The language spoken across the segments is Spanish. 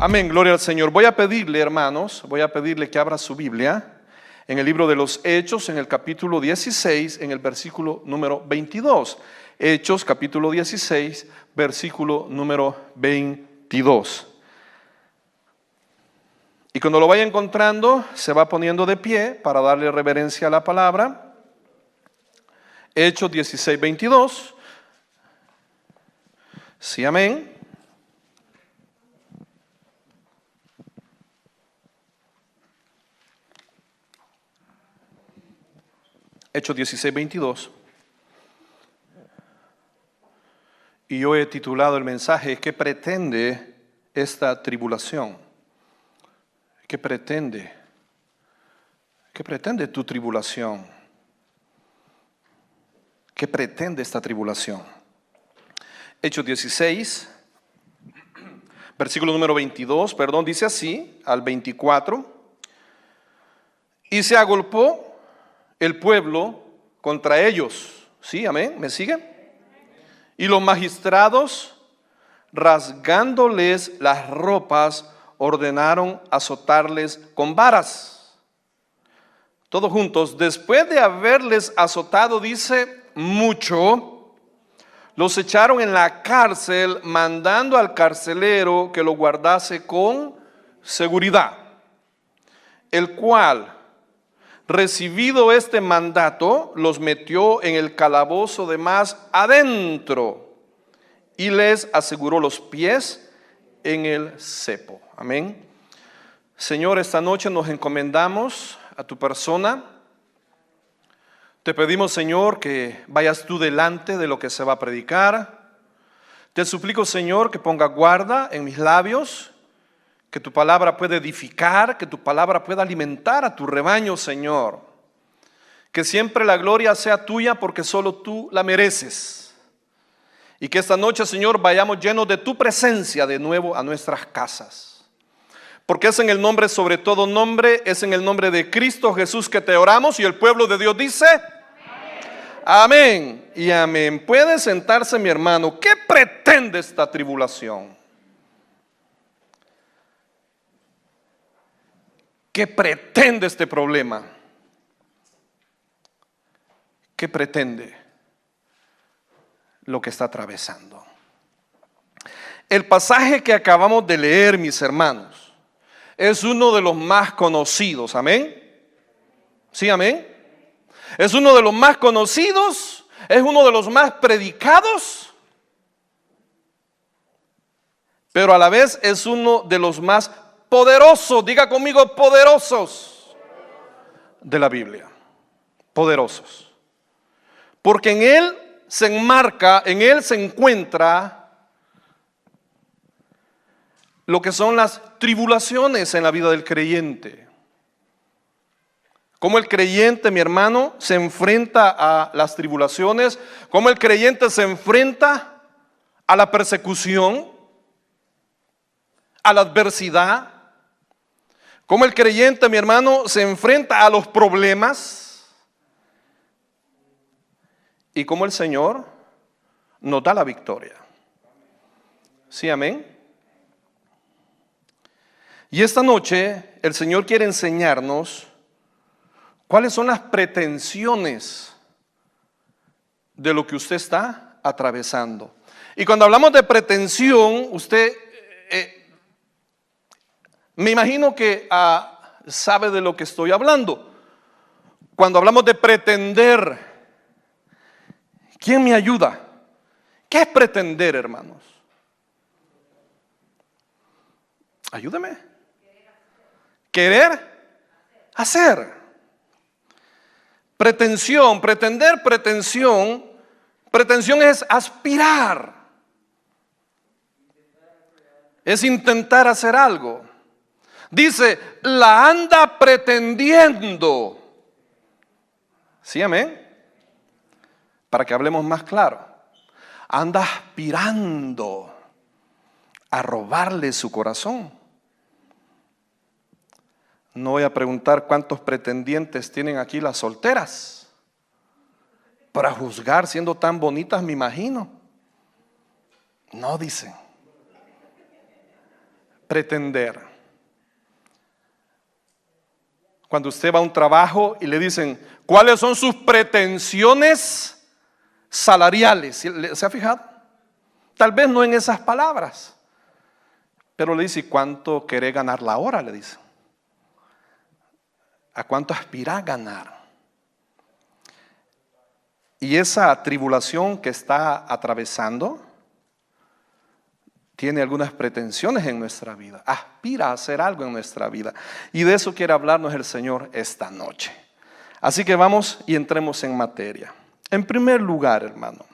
Amén, gloria al Señor. Voy a pedirle, hermanos, que abra su Biblia en el libro de los Hechos, en el capítulo 16, en el versículo número 22. Hechos, capítulo 16, versículo número 22. Y cuando lo vaya encontrando, se va poniendo de pie para darle reverencia a la palabra. Hechos 16, 22. Sí, amén. Hechos 16, 22. Y yo he titulado el mensaje: ¿qué pretende esta tribulación? ¿Qué pretende? ¿Qué pretende tu tribulación? ¿Qué pretende esta tribulación? Hechos 16, versículo número 22, dice así, al 24. Y se agolpó el pueblo contra ellos. ¿Sí? Amén. ¿Me siguen? Y los magistrados, rasgándoles las ropas, ordenaron azotarles con varas. Todos juntos. Después de haberles azotado, dice, mucho, los echaron en la cárcel, mandando al carcelero que lo guardase con seguridad, el cual, recibido este mandato, los metió en el calabozo de más adentro y les aseguró los pies en el cepo. Amén. Señor, esta noche nos encomendamos a tu persona. Te pedimos, Señor, que vayas tú delante de lo que se va a predicar. Te suplico, Señor, que ponga guarda en mis labios, que tu palabra pueda edificar, que tu palabra pueda alimentar a tu rebaño, Señor. Que siempre la gloria sea tuya, porque solo tú la mereces. Y que esta noche, Señor, vayamos llenos de tu presencia de nuevo a nuestras casas. Porque es en el nombre, sobre todo nombre, es en el nombre de Cristo Jesús que te oramos. Y el pueblo de Dios dice: amén y amén. Puede sentarse, mi hermano. ¿Qué pretende esta tribulación? ¿Qué pretende este problema? ¿Qué pretende lo que está atravesando? El pasaje que acabamos de leer, mis hermanos, es uno de los más conocidos. ¿Amén? ¿Sí, amén? Es uno de los más conocidos, es uno de los más predicados, pero a la vez es uno de los más poderosos, diga conmigo, poderosos de la Biblia. Poderosos. Porque en él se enmarca, en él se encuentra lo que son las tribulaciones en la vida del creyente. Cómo el creyente, mi hermano, se enfrenta a las tribulaciones, cómo el creyente se enfrenta a la persecución, a la adversidad, cómo el creyente, mi hermano, se enfrenta a los problemas y cómo el Señor nos da la victoria. ¿Sí, amén? Y esta noche el Señor quiere enseñarnos cuáles son las pretensiones de lo que usted está atravesando. Y cuando hablamos de pretensión, usted me imagino que sabe de lo que estoy hablando. Cuando hablamos de pretender, ¿quién me ayuda? ¿Qué es pretender, hermanos? Ayúdeme. Querer hacer. Pretensión, pretender, pretensión. Pretensión es aspirar. Es intentar hacer algo. Dice, la anda pretendiendo. ¿Sí, amén? Para que hablemos más claro. Anda aspirando a robarle su corazón. No voy a preguntar cuántos pretendientes tienen aquí las solteras. Para juzgar siendo tan bonitas, me imagino. No, dicen. pretender. Cuando usted va a un trabajo y le dicen, ¿cuáles son sus pretensiones salariales? ¿Se ha fijado? Tal vez no en esas palabras, pero le dice, ¿cuánto querés ganar la hora? Le dice. ¿A cuánto aspirás a ganar? Y esa tribulación que está atravesando tiene algunas pretensiones en nuestra vida, aspira a hacer algo en nuestra vida. Y de eso quiere hablarnos el Señor esta noche. Así que vamos y entremos en materia. En primer lugar, hermano,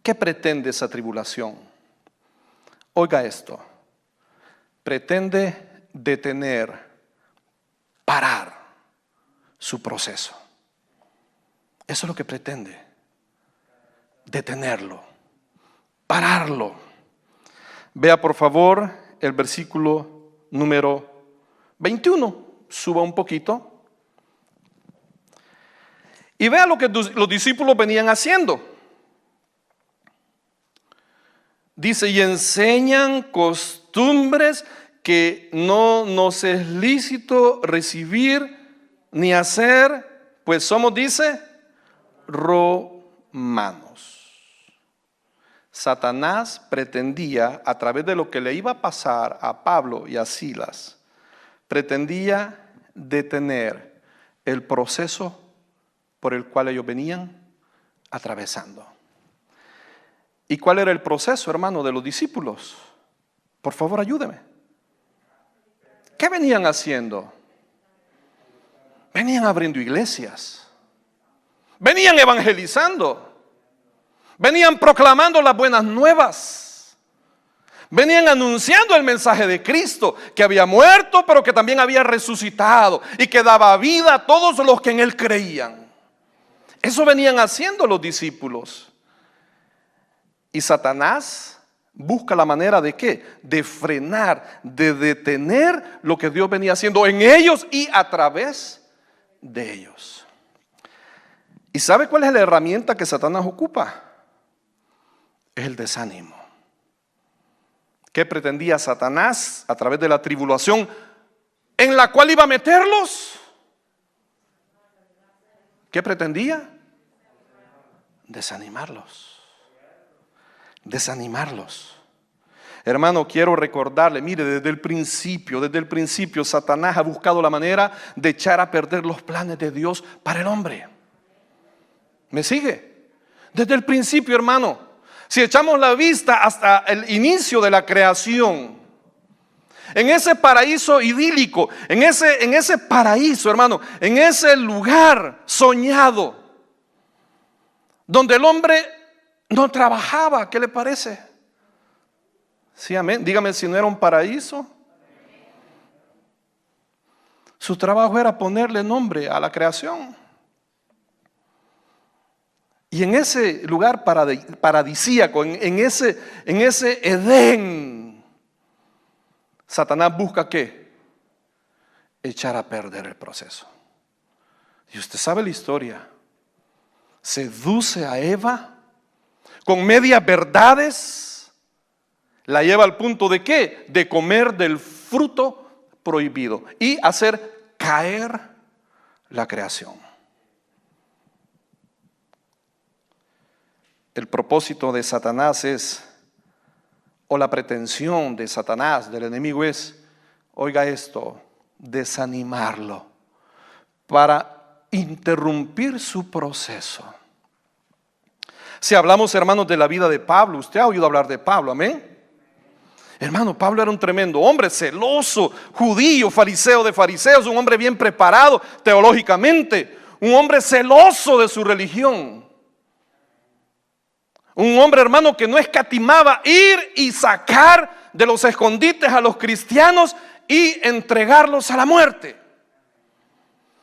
¿qué pretende esa tribulación? Oiga esto, pretende detener, parar su proceso. Eso es lo que pretende, detenerlo, pararlo. Vea por favor el versículo número 21, suba un poquito. Y vea lo que los discípulos venían haciendo. Dice, y enseñan costumbres que no nos es lícito recibir ni hacer, pues somos, dice, romanos. Satanás pretendía, a través de lo que le iba a pasar a Pablo y a Silas, pretendía detener el proceso por el cual ellos venían atravesando. ¿Y cuál era el proceso, hermano, de los discípulos? Por favor, ayúdeme. ¿Qué venían haciendo? Venían abriendo iglesias. Venían evangelizando. Venían proclamando las buenas nuevas. Venían anunciando el mensaje de Cristo, que había muerto, pero que también había resucitado y que daba vida a todos los que en Él creían. Eso venían haciendo los discípulos. Y Satanás busca la manera de ¿qué? De frenar, de detener lo que Dios venía haciendo en ellos y a través de ellos. ¿Y sabe cuál es la herramienta que Satanás ocupa? Es el desánimo. ¿Qué pretendía Satanás a través de la tribulación en la cual iba a meterlos? ¿Qué pretendía? Desanimarlos. Desanimarlos. Hermano, quiero recordarle, mire, desde el principio Satanás ha buscado la manera de echar a perder los planes de Dios para el hombre. ¿Me sigue? Desde el principio, hermano, si echamos la vista hasta el inicio de la creación, en ese paraíso idílico, en ese paraíso, hermano, en ese lugar soñado, donde el hombre no trabajaba, ¿qué le parece? Sí, amén. Dígame si no era un paraíso. Su trabajo era ponerle nombre a la creación. Y en ese lugar paradisíaco, en ese Edén, Satanás busca ¿qué? Echar a perder el proceso. Y usted sabe la historia. Seduce a Eva con medias verdades, la lleva al punto de ¿qué? De comer del fruto prohibido y hacer caer la creación. El propósito de Satanás es, o la pretensión de Satanás, del enemigo es, oiga esto, desanimarlo para interrumpir su proceso. Si hablamos, hermanos, de la vida de Pablo, usted ha oído hablar de Pablo, amén. Hermano, Pablo era un tremendo hombre, celoso, judío, fariseo de fariseos, un hombre bien preparado teológicamente, un hombre celoso de su religión. Un hombre, hermano, que no escatimaba ir y sacar de los escondites a los cristianos y entregarlos a la muerte.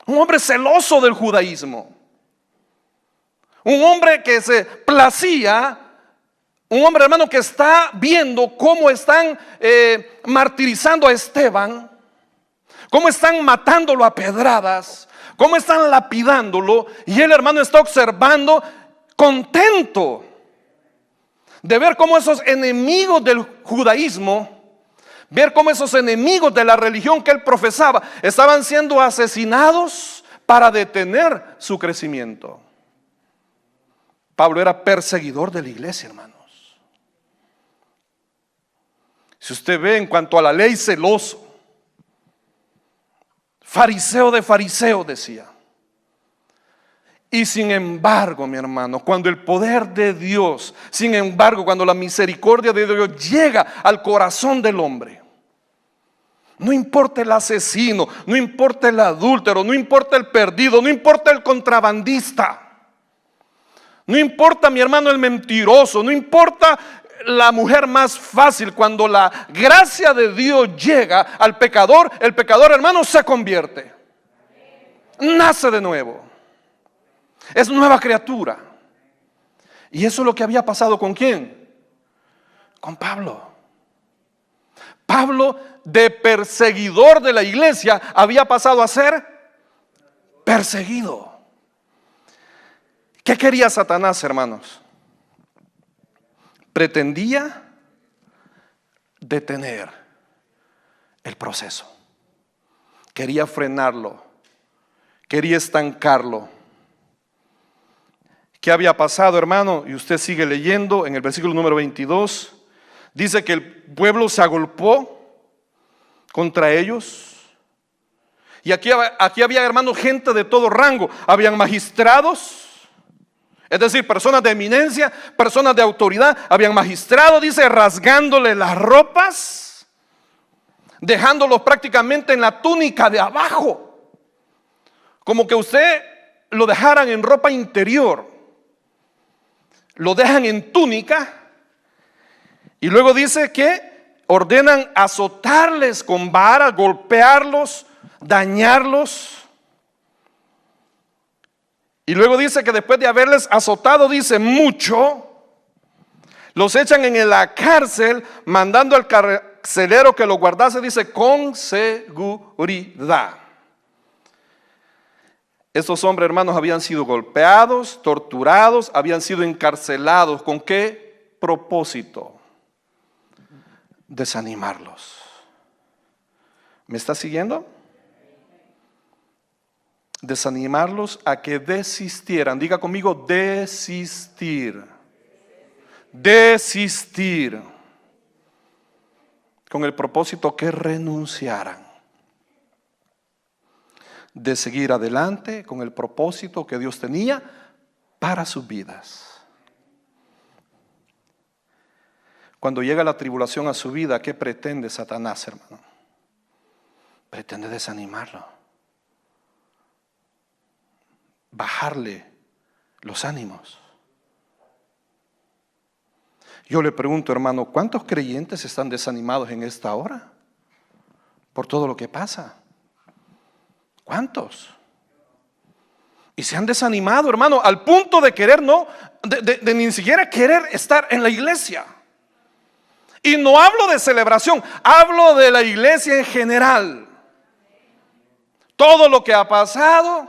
Un hombre celoso del judaísmo. Un hombre que se placía, un hombre, hermano, que está viendo cómo están martirizando a Esteban, cómo están matándolo a pedradas, cómo están lapidándolo, y él, hermano, está observando contento de ver cómo esos enemigos del judaísmo ver cómo esos enemigos de la religión que él profesaba estaban siendo asesinados para detener su crecimiento. Pablo era perseguidor de la iglesia, hermanos. Si usted ve en cuanto a la ley, celoso, fariseo de fariseo, decía. Y sin embargo, mi hermano, cuando el poder de Dios, sin embargo, cuando la misericordia de Dios llega al corazón del hombre, no importa el asesino, no importa el adúltero, no importa el perdido, no importa el contrabandista, no importa, mi hermano, el mentiroso, no importa la mujer más fácil, cuando la gracia de Dios llega al pecador, el pecador, hermano, se convierte, nace de nuevo. Es nueva criatura. Y eso es lo que había pasado ¿con quién? Con Pablo. Pablo, de perseguidor de la iglesia, había pasado a ser perseguido. ¿Qué quería Satanás, hermanos? Pretendía detener el proceso. Quería frenarlo. Quería estancarlo. ¿Qué había pasado, hermano? Y usted sigue leyendo en el versículo número 22. Dice que el pueblo se agolpó contra ellos. Y aquí había, hermanos, gente de todo rango. Habían magistrados, es decir, personas de eminencia, personas de autoridad. Habían magistrados, dice, rasgándole las ropas, dejándolos prácticamente en la túnica de abajo. Como que usted lo dejaran en ropa interior. Lo dejan en túnica y luego dice que ordenan azotarles con varas, golpearlos, dañarlos. Y luego dice que después de haberles azotado, dice mucho, los echan en la cárcel, mandando al carcelero que lo guardase, dice, con seguridad. Estos hombres, hermanos, habían sido golpeados, torturados, habían sido encarcelados. ¿Con qué propósito? Desanimarlos. ¿Me está siguiendo? Desanimarlos a que desistieran. Diga conmigo, desistir. Desistir. Con el propósito que renunciaran. De seguir adelante con el propósito que Dios tenía para sus vidas. Cuando llega la tribulación a su vida, ¿qué pretende Satanás, hermano? Pretende desanimarlo, bajarle los ánimos. Yo le pregunto, hermano, ¿cuántos creyentes están desanimados en esta hora por todo lo que pasa? ¿Cuántos? Y se han desanimado, hermano, al punto de querer de ni siquiera querer estar en la iglesia. Y no hablo de celebración, hablo de la iglesia en general. Todo lo que ha pasado.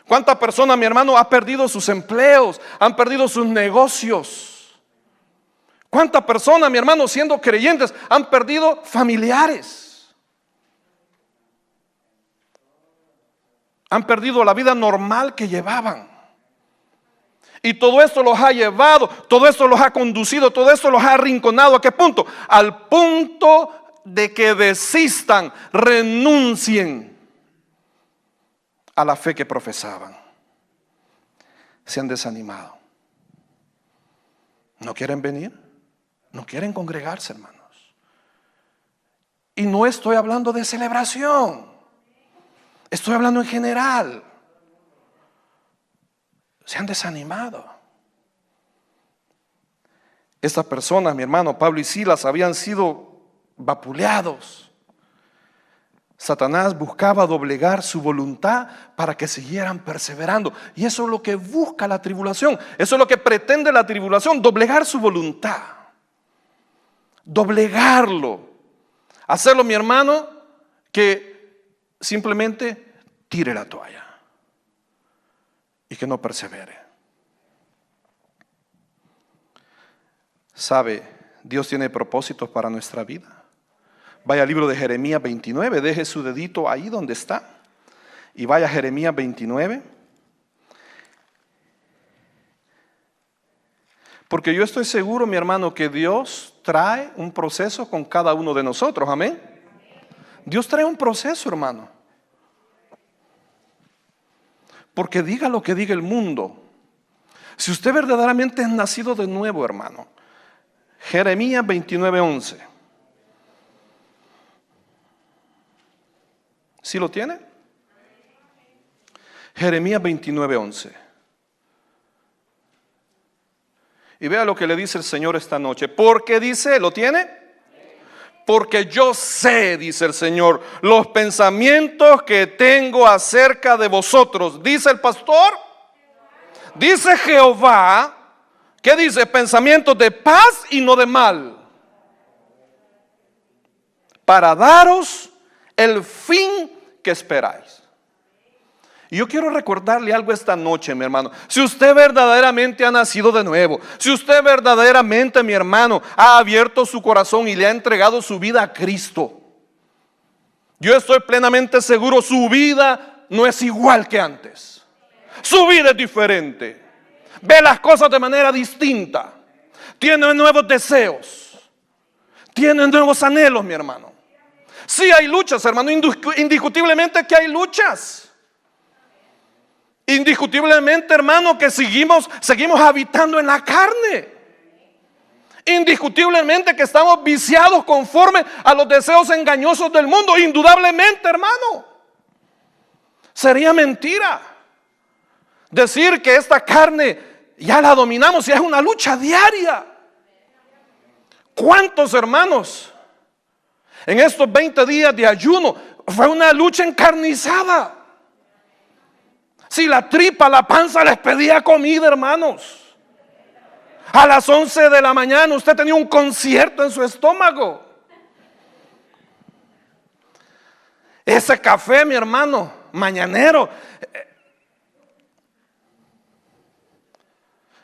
¿Cuántas personas, mi hermano, han perdido sus empleos, han perdido sus negocios? ¿Cuántas personas, mi hermano, siendo creyentes, han perdido familiares? Han perdido la vida normal que llevaban. Y todo esto los ha llevado, todo esto los ha conducido, todo esto los ha arrinconado. ¿A qué punto? Al punto de que desistan, renuncien a la fe que profesaban. Se han desanimado. ¿No quieren venir? ¿No quieren congregarse, hermanos? Y no estoy hablando de celebración. Estoy hablando en general. Se han desanimado. Estas personas, mi hermano, Pablo y Silas, habían sido vapuleados. Satanás buscaba doblegar su voluntad para que siguieran perseverando. Y eso es lo que busca la tribulación. Eso es lo que pretende la tribulación, doblegar su voluntad. Doblegarlo. Hacerlo, mi hermano, que simplemente tire la toalla y que no persevere. ¿Sabe? Dios tiene propósitos para nuestra vida. Vaya al libro de Jeremías 29, deje su dedito ahí donde está y vaya a Jeremías 29. Porque yo estoy seguro, mi hermano, que Dios trae un proceso con cada uno de nosotros, amén. Dios trae un proceso, hermano. Porque diga lo que diga el mundo, si usted verdaderamente es nacido de nuevo, hermano. Jeremías 29:11. ¿Sí lo tiene? Jeremías 29:11. Y vea lo que le dice el Señor esta noche. Porque dice, ¿lo tiene? Porque yo sé, dice el Señor, los pensamientos que tengo acerca de vosotros. Dice el pastor, dice Jehová, ¿qué dice? Pensamientos de paz y no de mal, para daros el fin que esperáis. Y yo quiero recordarle algo esta noche, mi hermano. Si usted verdaderamente ha nacido de nuevo, si usted verdaderamente, mi hermano, ha abierto su corazón y le ha entregado su vida a Cristo, yo estoy plenamente seguro, su vida no es igual que antes. Su vida es diferente. Ve las cosas de manera distinta. Tiene nuevos deseos. Tiene nuevos anhelos, mi hermano. Sí hay luchas, hermano, indiscutiblemente que hay luchas. Indiscutiblemente, hermano, que seguimos habitando en la carne. Indiscutiblemente que estamos viciados conforme a los deseos engañosos del mundo. Indudablemente, hermano. Sería mentira decir que esta carne ya la dominamos y es una lucha diaria. ¿Cuántos hermanos en estos 20 días de ayuno fue una lucha encarnizada? Si la tripa, la panza les pedía comida, hermanos. A las 11 de la mañana usted tenía un concierto en su estómago. Ese café, mi hermano, mañanero,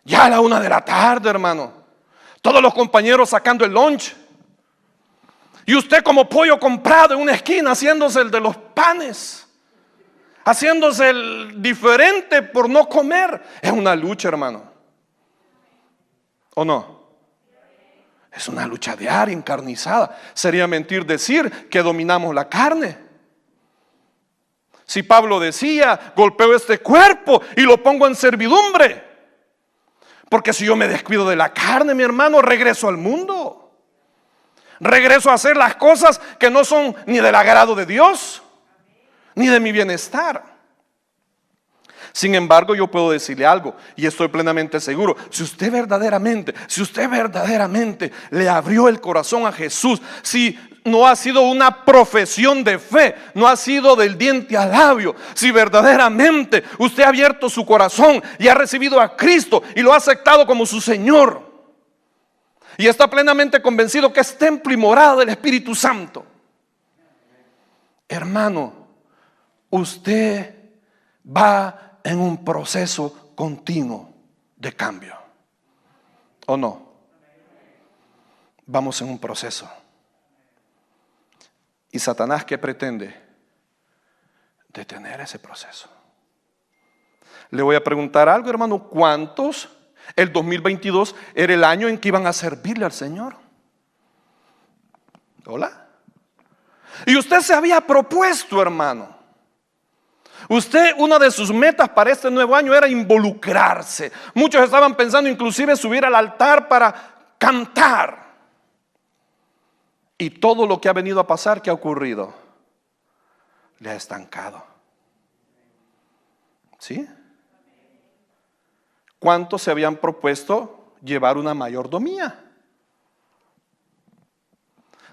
ya a la 1 de la tarde, hermano, todos los compañeros sacando el lunch, y usted como pollo comprado en una esquina haciéndose el de los panes, haciéndose el diferente por no comer. Es una lucha, hermano, ¿o no? Es una lucha diaria, encarnizada. Sería mentir decir que dominamos la carne. Si Pablo decía, golpeo este cuerpo y lo pongo en servidumbre, porque si yo me descuido de la carne, mi hermano, regreso al mundo. Regreso a hacer las cosas que no son ni del agrado de Dios, ni de mi bienestar. Sin embargo, yo puedo decirle algo, y estoy plenamente seguro. Si usted verdaderamente le abrió el corazón a Jesús, si no ha sido una profesión de fe, no ha sido del diente al labio, si verdaderamente usted ha abierto su corazón y ha recibido a Cristo y lo ha aceptado como su Señor, y está plenamente convencido que es templo y morada del Espíritu Santo, hermano, usted va en un proceso continuo de cambio, ¿o no? Vamos en un proceso. ¿Y Satanás qué pretende? Detener ese proceso. Le voy a preguntar algo, hermano. ¿Cuántos el 2022 era el año en que iban a servirle al Señor? ¿Hola? Y usted se había propuesto, hermano. Usted, una de sus metas para este nuevo año era involucrarse. Muchos estaban pensando inclusive subir al altar para cantar. Y todo lo que ha venido a pasar, ¿qué ha ocurrido? Le ha estancado. ¿Sí? ¿Cuántos se habían propuesto llevar una mayordomía?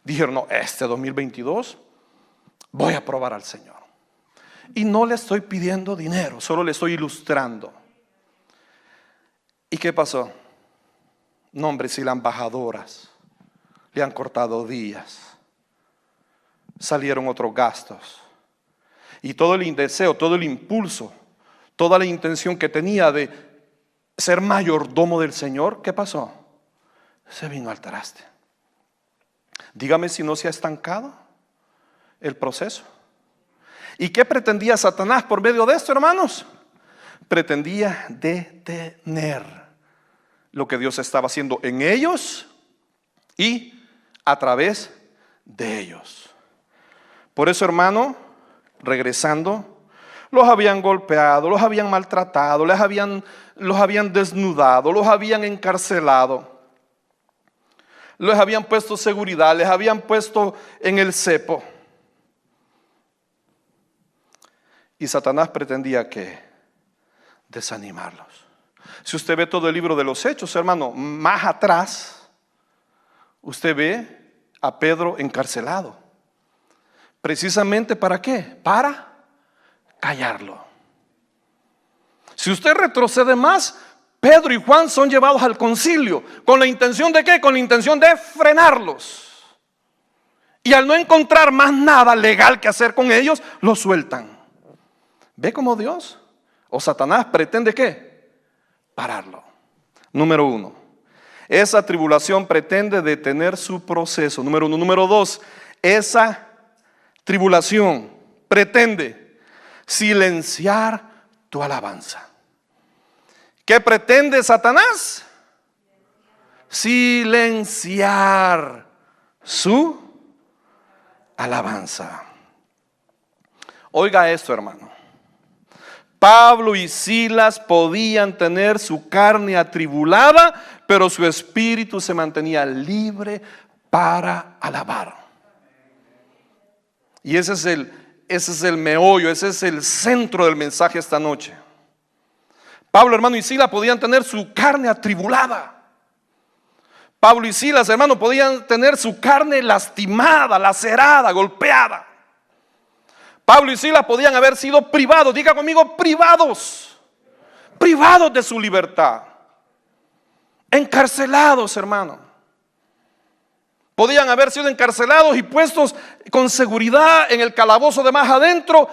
Dijeron, no, este 2022 voy a probar al Señor. Y no le estoy pidiendo dinero, solo le estoy ilustrando. ¿Y qué pasó? No, hombre, si las embajadoras le han cortado días, salieron otros gastos, y todo el deseo, todo el impulso, toda la intención que tenía de ser mayordomo del Señor, ¿qué pasó? Se vino al traste. Dígame si no se ha estancado el proceso. ¿Y qué pretendía Satanás por medio de esto, hermanos? Pretendía detener lo que Dios estaba haciendo en ellos y a través de ellos. Por eso, hermano, regresando, los habían golpeado, los habían maltratado, los habían desnudado, los habían encarcelado, les habían puesto seguridad, les habían puesto en el cepo. Y Satanás pretendía que desanimarlos. Si usted ve todo el libro de los Hechos, hermano, más atrás, usted ve a Pedro encarcelado. ¿Precisamente para qué? Para callarlo. Si usted retrocede más, Pedro y Juan son llevados al concilio. ¿Con la intención de qué? Con la intención de frenarlos. Y al no encontrar más nada legal que hacer con ellos, los sueltan. ¿Ve cómo Dios o Satanás pretende qué? Pararlo. Número 1, esa tribulación pretende detener su proceso. Número 1. Número 2, esa tribulación pretende silenciar tu alabanza. ¿Qué pretende Satanás? Silenciar su alabanza. Oiga esto, hermano. Pablo y Silas podían tener su carne atribulada, pero su espíritu se mantenía libre para alabar. Y ese es el meollo, ese es el centro del mensaje esta noche. Pablo, hermano, y Silas podían tener su carne atribulada. Pablo y Silas, hermano, podían tener su carne lastimada, lacerada, golpeada. Pablo y Silas podían haber sido privados, diga conmigo, privados de su libertad, encarcelados, hermano. Podían haber sido encarcelados y puestos con seguridad en el calabozo de más adentro,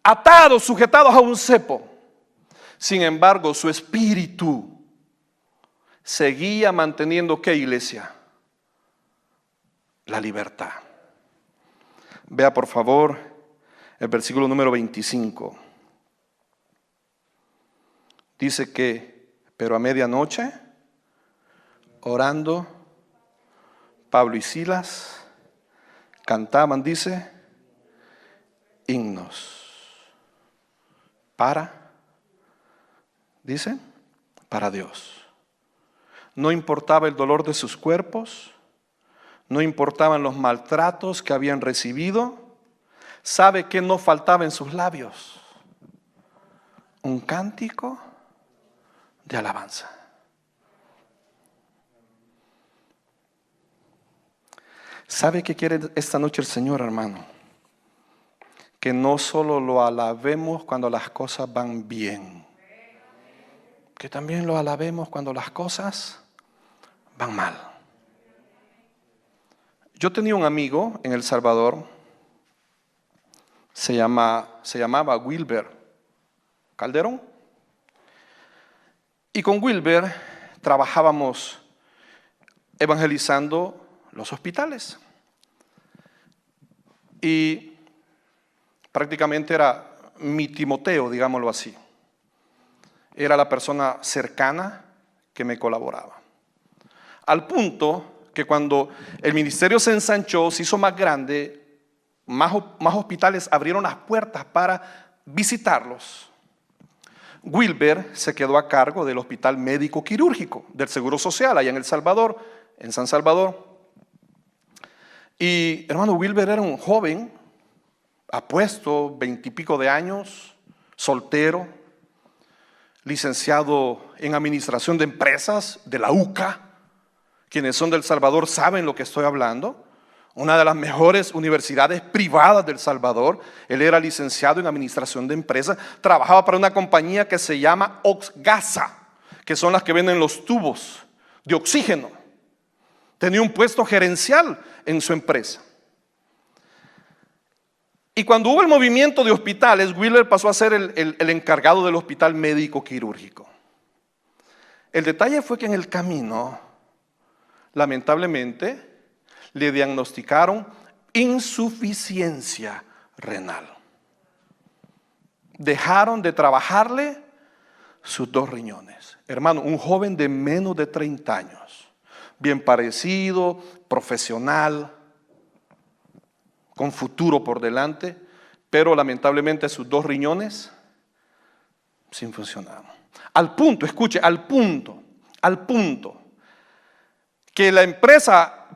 atados, sujetados a un cepo. Sin embargo, su espíritu seguía manteniendo, ¿qué, iglesia? La libertad. Vea por favor el versículo número 25. Dice que, pero a medianoche, orando, Pablo y Silas cantaban, dice, himnos para Dios. No importaba el dolor de sus cuerpos, no importaban los maltratos que habían recibido. ¿Sabe qué no faltaba en sus labios? Un cántico de alabanza. ¿Sabe qué quiere esta noche el Señor, hermano? Que no solo lo alabemos cuando las cosas van bien, que también lo alabemos cuando las cosas van mal. Yo tenía un amigo en El Salvador, se llamaba Wilber Calderón. Y con Wilber trabajábamos evangelizando los hospitales. Y prácticamente era mi Timoteo, digámoslo así. Era la persona cercana que me colaboraba. Al punto que cuando el ministerio se ensanchó, se hizo más grande, más hospitales abrieron las puertas para visitarlos. Wilber se quedó a cargo del hospital médico quirúrgico del Seguro Social allá en El Salvador, en San Salvador. Y hermano, Wilber era un joven, apuesto, 20 y pico de años, soltero, licenciado en administración de empresas de la UCA. Quienes son de El Salvador saben lo que estoy hablando. Una de las mejores universidades privadas de El Salvador. Él era licenciado en administración de empresas. Trabajaba para una compañía que se llama Oxgasa, que son las que venden los tubos de oxígeno. Tenía un puesto gerencial en su empresa. Y cuando hubo el movimiento de hospitales, Wheeler pasó a ser el encargado del hospital médico quirúrgico. El detalle fue que en el camino, lamentablemente, le diagnosticaron insuficiencia renal. Dejaron de trabajarle sus 2 riñones. Hermano, un joven de menos de 30 años, bien parecido, profesional, con futuro por delante, pero lamentablemente sus 2 riñones sin funcionar. Al punto, escuche, al punto que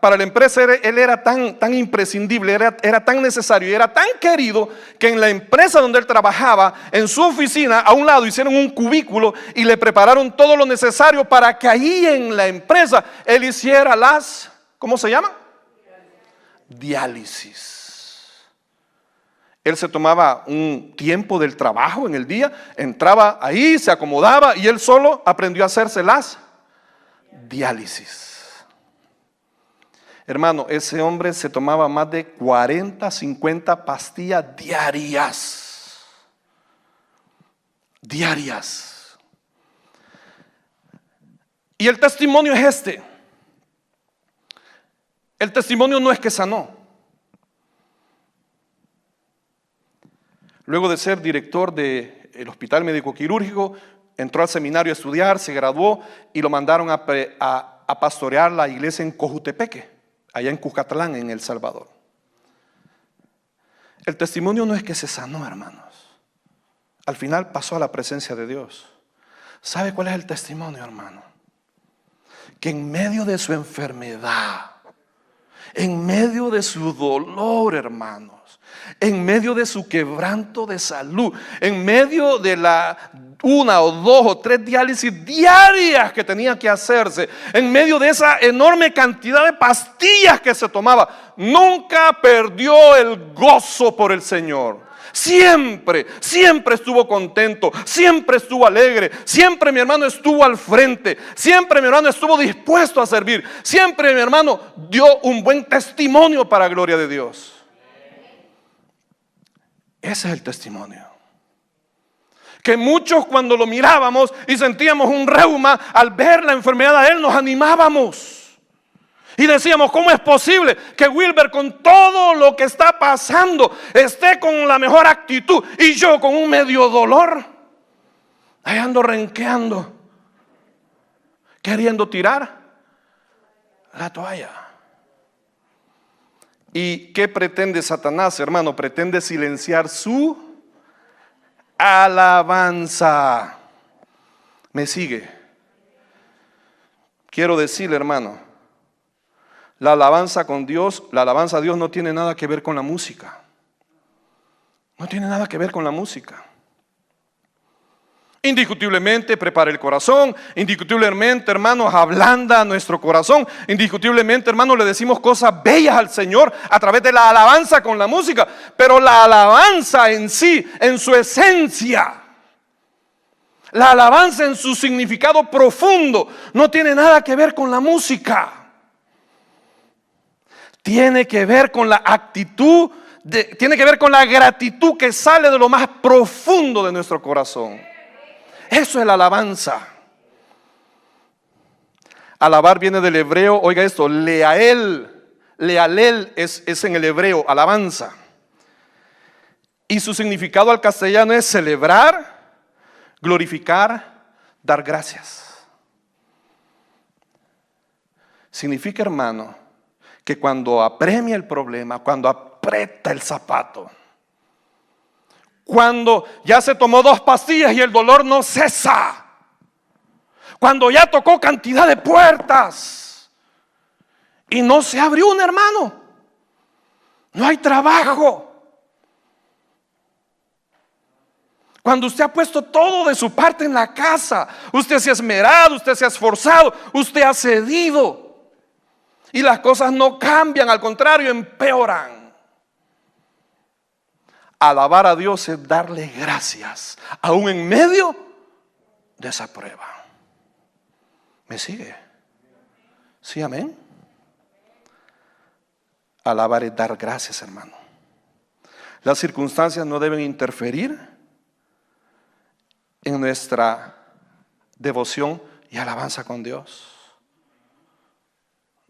para la empresa él era tan imprescindible, era tan necesario y era tan querido, que en la empresa donde él trabajaba, en su oficina, a un lado hicieron un cubículo y le prepararon todo lo necesario para que ahí en la empresa él hiciera las, ¿cómo se llama? Diálisis. Él se tomaba un tiempo del trabajo en el día, entraba ahí, se acomodaba y él solo aprendió a hacerse las diálisis. Hermano, ese hombre se tomaba más de 40, 50 pastillas diarias. Diarias. Y el testimonio es este. El testimonio no es que sanó. Luego de ser director del Hospital Médico Quirúrgico, entró al seminario a estudiar, se graduó y lo mandaron a pastorear la iglesia en Cojutepeque, allá en Cuscatlán, en El Salvador. El testimonio no es que se sanó, hermanos. Al final pasó a la presencia de Dios. ¿Sabe cuál es el testimonio, hermano? Que en medio de su enfermedad, en medio de su dolor, hermanos, en medio de su quebranto de salud, en medio de la 1 o 2 o 3 diálisis diarias que tenía que hacerse, en medio de esa enorme cantidad de pastillas que se tomaba, nunca perdió el gozo por el Señor. Siempre estuvo contento, siempre estuvo alegre, siempre mi hermano estuvo al frente, siempre mi hermano estuvo dispuesto a servir, siempre mi hermano dio un buen testimonio para la gloria de Dios. Ese es el testimonio. Que muchos, cuando lo mirábamos y sentíamos un reuma, al ver la enfermedad de él nos animábamos y decíamos: ¿cómo es posible que Wilber, con todo lo que está pasando, esté con la mejor actitud y yo con un medio dolor? Ahí ando renqueando, queriendo tirar la toalla. ¿Y qué pretende Satanás, hermano? Pretende silenciar su alabanza. ¿Me sigue? Quiero decirle, hermano, la alabanza con Dios, la alabanza a Dios no tiene nada que ver con la música. No tiene nada que ver con la música. Indiscutiblemente prepara el corazón, indiscutiblemente, hermanos, ablanda nuestro corazón, indiscutiblemente, hermanos, le decimos cosas bellas al Señor a través de la alabanza con la música, pero la alabanza en sí, en su esencia, la alabanza en su significado profundo, no tiene nada que ver con la música. Tiene que ver con la actitud, tiene que ver con la gratitud que sale de lo más profundo de nuestro corazón. Eso es la alabanza. Alabar viene del hebreo, oiga esto, lealel. Lealel es en el hebreo, alabanza. Y su significado al castellano es celebrar, glorificar, dar gracias. Significa, hermano, que cuando apremia el problema, cuando aprieta el zapato, cuando ya se tomó 2 pastillas y el dolor no cesa, cuando ya tocó cantidad de puertas y no se abrió un hermano, no hay trabajo, cuando usted ha puesto todo de su parte en la casa, usted se ha esmerado, usted se ha esforzado, usted ha cedido y las cosas no cambian, al contrario, empeoran. Alabar a Dios es darle gracias, aún en medio de esa prueba. ¿Me sigue? ¿Sí, amén? Alabar es dar gracias, hermano. Las circunstancias no deben interferir en nuestra devoción y alabanza con Dios.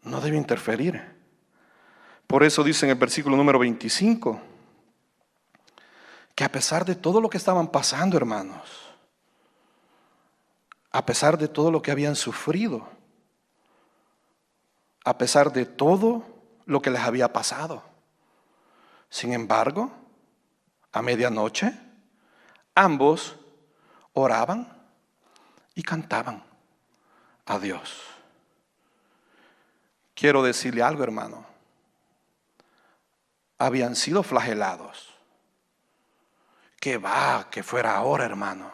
No debe interferir. Por eso dice en el versículo número 25, que a pesar de todo lo que estaban pasando, hermanos, a pesar de todo lo que habían sufrido, a pesar de todo lo que les había pasado, sin embargo, a medianoche, ambos oraban y cantaban a Dios. Quiero decirle algo, hermano. Habían sido flagelados. Que va, que fuera ahora, hermano.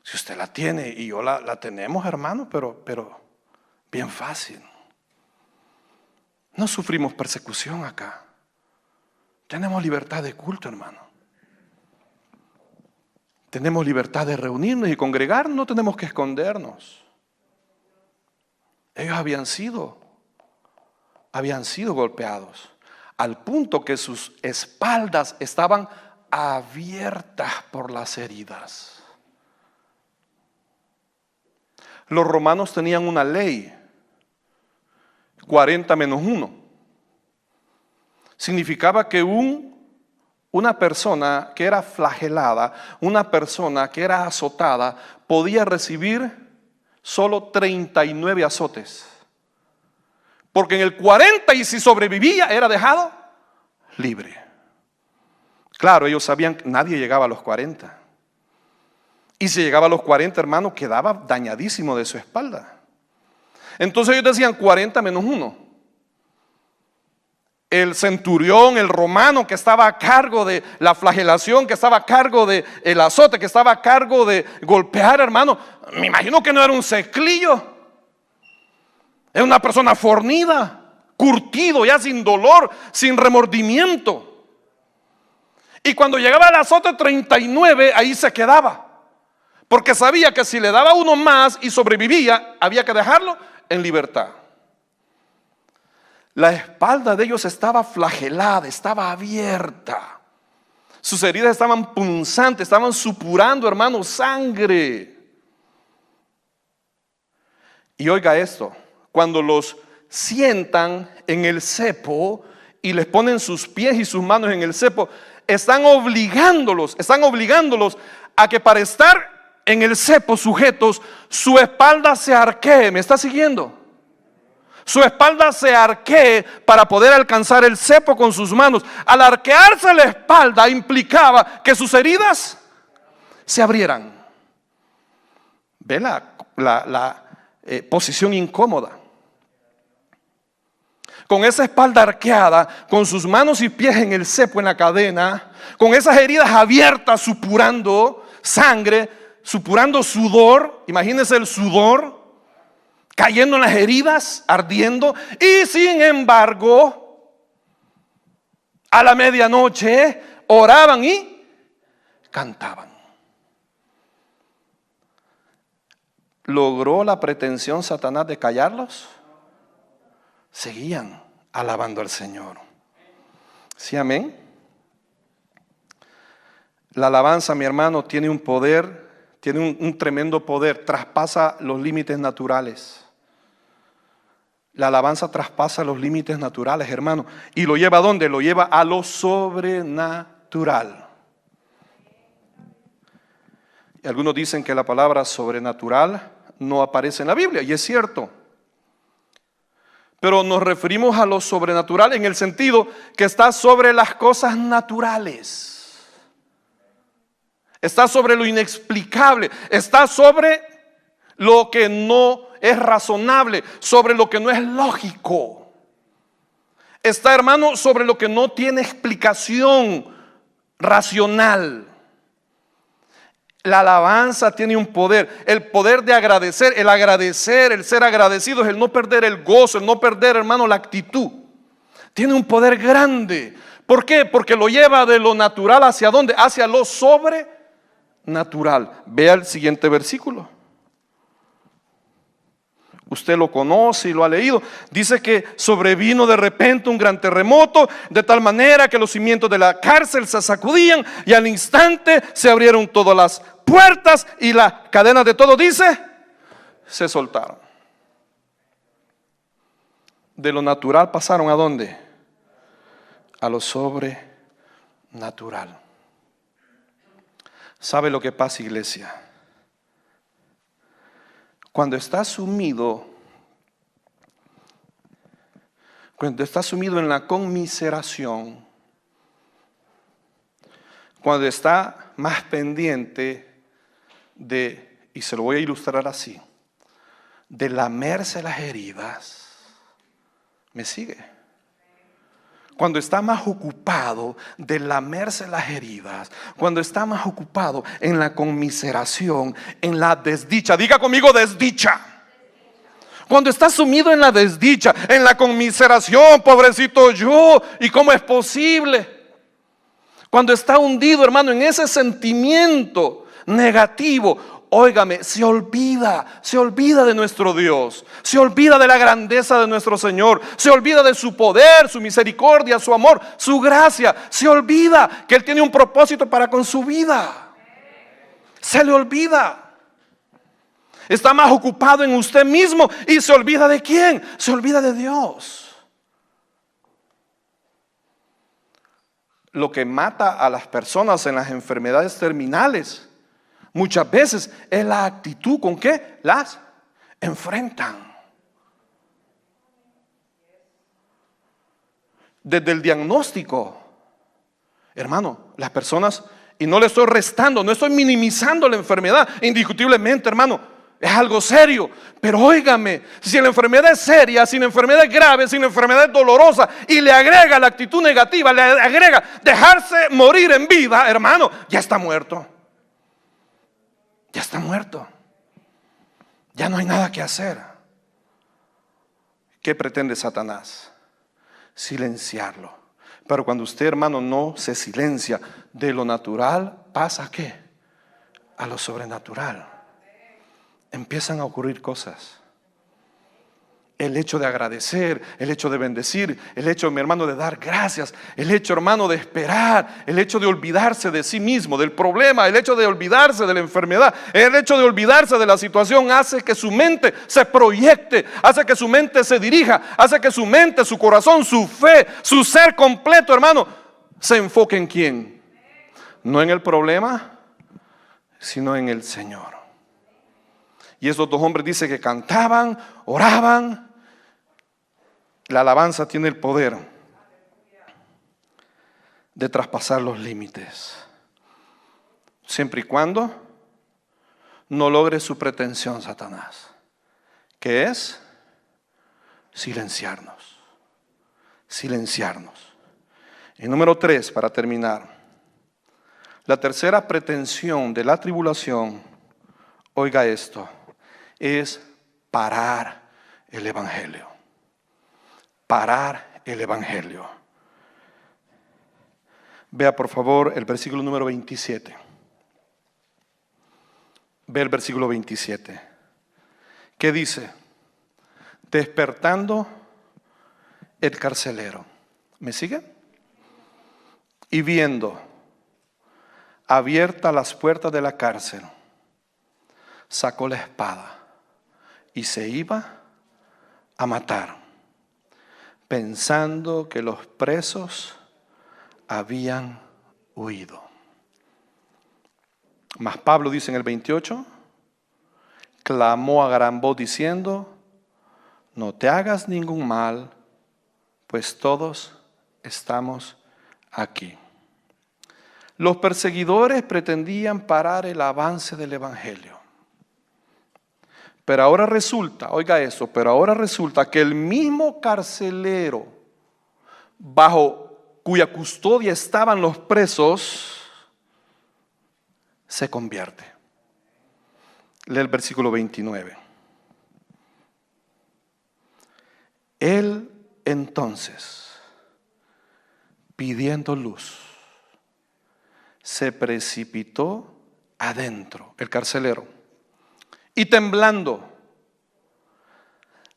Si usted la tiene y yo la tenemos, hermano, pero bien fácil. No sufrimos persecución acá. Tenemos libertad de culto, hermano. Tenemos libertad de reunirnos y congregarnos, no tenemos que escondernos. Ellos habían sido golpeados al punto que sus espaldas estaban abiertas por las heridas. Los romanos tenían una ley, 40 menos 1. Significaba que una persona que era flagelada, una persona que era azotada, podía recibir solo 39 azotes. Porque en el 40, y si sobrevivía, era dejado libre. Claro, ellos sabían que nadie llegaba a los 40. Y si llegaba a los 40, hermano, quedaba dañadísimo de su espalda. Entonces ellos decían 40 menos 1. El centurión, el romano que estaba a cargo de la flagelación, que estaba a cargo del azote, que estaba a cargo de golpear, hermano, me imagino que no era un ceclillo. Era una persona fornida, curtido, ya sin dolor, sin remordimiento. Y cuando llegaba al azote 39, ahí se quedaba. Porque sabía que si le daba uno más y sobrevivía, había que dejarlo en libertad. La espalda de ellos estaba flagelada, estaba abierta. Sus heridas estaban punzantes, estaban supurando, hermano, sangre. Y oiga esto, cuando los sientan en el cepo y les ponen sus pies y sus manos en el cepo, están obligándolos a que para estar en el cepo sujetos, su espalda se arquee. ¿Me está siguiendo? Su espalda se arquee para poder alcanzar el cepo con sus manos. Al arquearse la espalda implicaba que sus heridas se abrieran. ¿Ve la posición incómoda? Con esa espalda arqueada, con sus manos y pies en el cepo, en la cadena, con esas heridas abiertas, supurando sangre, supurando sudor. Imagínense el sudor cayendo en las heridas, ardiendo. Y sin embargo, a la medianoche oraban y cantaban. ¿Logró la pretensión Satanás de callarlos? Seguían alabando al Señor. ¿Sí, amén? La alabanza, mi hermano, tiene un poder, tiene un tremendo poder, traspasa los límites naturales. La alabanza traspasa los límites naturales, hermano. ¿Y lo lleva a dónde? Lo lleva a lo sobrenatural. Y algunos dicen que la palabra sobrenatural no aparece en la Biblia, y es cierto. Pero nos referimos a lo sobrenatural en el sentido que está sobre las cosas naturales. Está sobre lo inexplicable. Está sobre lo que no es razonable, sobre lo que no es lógico. Está, hermano, sobre lo que no tiene explicación racional. La alabanza tiene un poder, el poder de agradecer, el ser agradecido, es el no perder el gozo, el no perder, hermano, la actitud. Tiene un poder grande. ¿Por qué? Porque lo lleva de lo natural hacia dónde? Hacia lo sobrenatural. Vea el siguiente versículo. Usted lo conoce y lo ha leído. Dice que sobrevino de repente un gran terremoto, de tal manera que los cimientos de la cárcel se sacudían y al instante se abrieron todas las puertas y las cadenas de todo, dice, se soltaron. De lo natural pasaron ¿a dónde? a lo sobrenatural. ¿Sabe lo que pasa, iglesia? Cuando está sumido en la conmiseración, cuando está más pendiente y se lo voy a ilustrar así, de lamerse las heridas, ¿me sigue? Cuando está más ocupado de lamerse las heridas, cuando está más ocupado en la conmiseración, en la desdicha, diga conmigo desdicha. Cuando está sumido en la desdicha, en la conmiseración, pobrecito yo, ¿y cómo es posible? Cuando está hundido, hermano, en ese sentimiento negativo, óigame, se olvida de nuestro Dios, se olvida de la grandeza de nuestro Señor, se olvida de su poder, su misericordia, su amor, su gracia, se olvida que Él tiene un propósito para con su vida. Se le olvida. Está más ocupado en usted mismo y se olvida de quién, se olvida de Dios. Lo que mata a las personas en las enfermedades terminales muchas veces es la actitud con que las enfrentan. Desde el diagnóstico, hermano, las personas, y no le estoy restando, no estoy minimizando la enfermedad, indiscutiblemente, hermano, es algo serio, pero óigame, si la enfermedad es seria, si la enfermedad es grave, si la enfermedad es dolorosa y le agrega la actitud negativa, le agrega dejarse morir en vida, hermano, ya está muerto. Ya está muerto. Ya no hay nada que hacer. ¿Qué pretende Satanás? Silenciarlo. Pero cuando usted, hermano, no se silencia de lo natural, ¿pasa a qué? A lo sobrenatural. Empiezan a ocurrir cosas. El hecho de agradecer, el hecho de bendecir, el hecho, mi hermano, de dar gracias, el hecho, hermano, de esperar, el hecho de olvidarse de sí mismo, del problema, el hecho de olvidarse de la enfermedad, el hecho de olvidarse de la situación hace que su mente se proyecte, hace que su mente se dirija, hace que su mente, su corazón, su fe, su ser completo, hermano, se enfoque en quién. No en el problema, sino en el Señor. Y estos dos hombres dice que cantaban, oraban. La alabanza tiene el poder de traspasar los límites, siempre y cuando no logre su pretensión, Satanás, que es silenciarnos. Y número 3, para terminar, la tercera pretensión de la tribulación, oiga esto, es parar el evangelio. Parar el evangelio. Vea por favor el versículo número 27. Ve el versículo 27. ¿Qué dice? Despertando el carcelero. ¿Me sigue? Y viendo abiertas las puertas de la cárcel, sacó la espada y se iba a matar, pensando que los presos habían huido. Mas Pablo dice en el 28, clamó a gran voz diciendo, no te hagas ningún mal, pues todos estamos aquí. Los perseguidores pretendían parar el avance del evangelio. Pero ahora resulta, oiga eso, pero ahora resulta que el mismo carcelero bajo cuya custodia estaban los presos se convierte. Lee el versículo 29. Él entonces, pidiendo luz, se precipitó adentro, el carcelero, y temblando,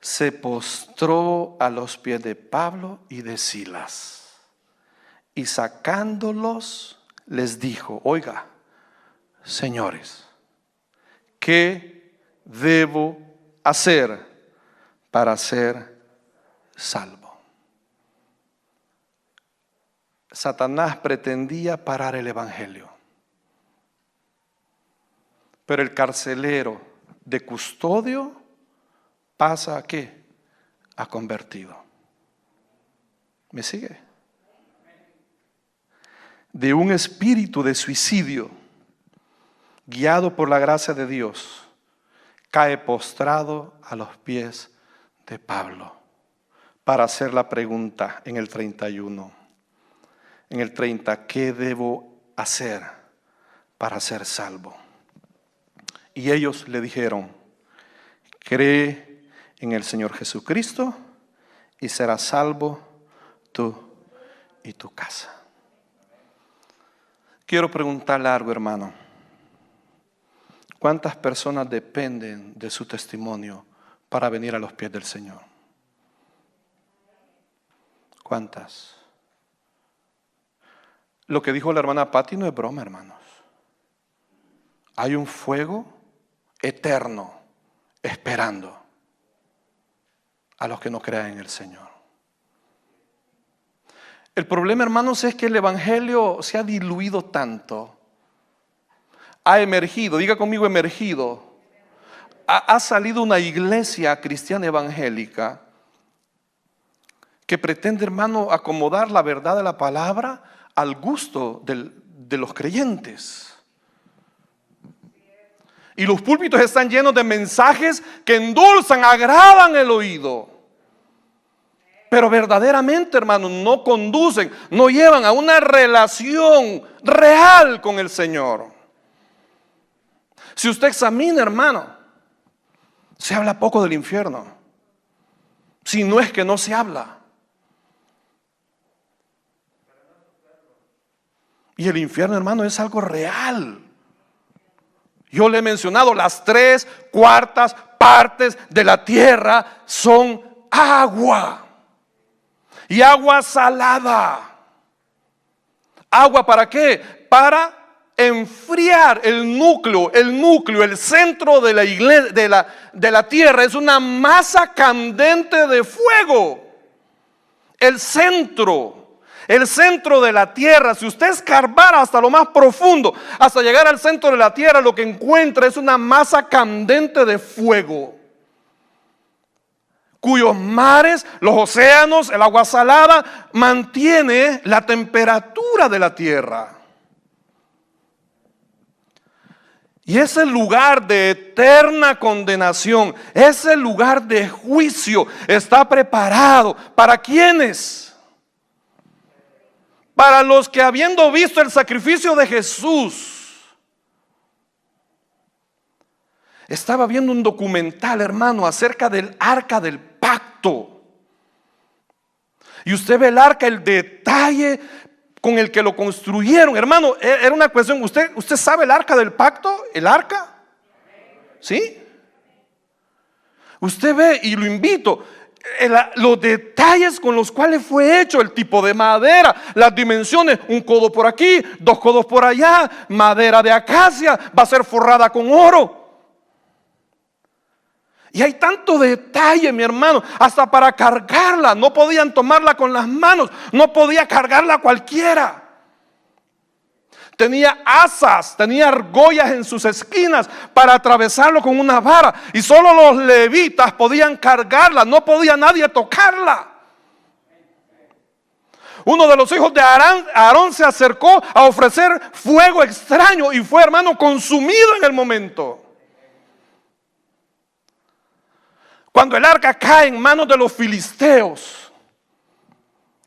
se postró a los pies de Pablo y de Silas, y sacándolos, les dijo, oiga, señores, ¿qué debo hacer para ser salvo? Satanás pretendía parar el evangelio. Pero el carcelero de Custodio pasa ¿a qué? A convertido. ¿Me sigue? De un espíritu de suicidio, guiado por la gracia de Dios, cae postrado a los pies de Pablo para hacer la pregunta en el 31. En el 30, ¿qué debo hacer para ser salvo? Y ellos le dijeron, cree en el Señor Jesucristo y serás salvo tú y tu casa. Quiero preguntarle algo, hermano. ¿Cuántas personas dependen de su testimonio para venir a los pies del Señor? ¿Cuántas? Lo que dijo la hermana Patti no es broma, hermanos. Hay un fuego eterno esperando a los que no crean en el Señor. El problema, hermanos, es que el evangelio se ha diluido tanto. Ha emergido, diga conmigo emergido. Ha salido una iglesia cristiana evangélica que pretende, hermano, acomodar la verdad de la palabra al gusto de los creyentes. Y los púlpitos están llenos de mensajes que endulzan, agradan el oído. Pero verdaderamente, hermano, no conducen, no llevan a una relación real con el Señor. Si usted examina, hermano, se habla poco del infierno. Si no es que no se habla. Y el infierno, hermano, es algo real. Yo le he mencionado, las 3/4 partes de la tierra son agua. Y agua salada. ¿Agua para qué? Para enfriar el núcleo, el centro de la iglesia, de la tierra. Es una masa candente de fuego. El centro de la tierra, si usted escarbara hasta lo más profundo, hasta llegar al centro de la tierra, lo que encuentra es una masa candente de fuego, cuyos mares, los océanos, el agua salada, mantiene la temperatura de la tierra. Y ese lugar de eterna condenación, ese lugar de juicio, está preparado ¿para quiénes? Para los que, habiendo visto el sacrificio de Jesús. Estaba viendo un documental, hermano, acerca del arca del pacto. Y usted ve el arca, el detalle con el que lo construyeron, hermano, era una cuestión. ¿Usted sabe el arca del pacto? ¿El arca? ¿Sí? Usted ve, y lo invito, los detalles con los cuales fue hecho, el tipo de madera, las dimensiones, 1 codo por aquí, 2 codos por allá, madera de acacia, va a ser forrada con oro. Y hay tanto detalle, mi hermano, hasta para cargarla, no podían tomarla con las manos, no podía cargarla cualquiera. Tenía asas, tenía argollas en sus esquinas para atravesarlo con una vara. Y solo los levitas podían cargarla, no podía nadie tocarla. Uno de los hijos de Aarón se acercó a ofrecer fuego extraño y fue, hermano, consumido en el momento. Cuando el arca cae en manos de los filisteos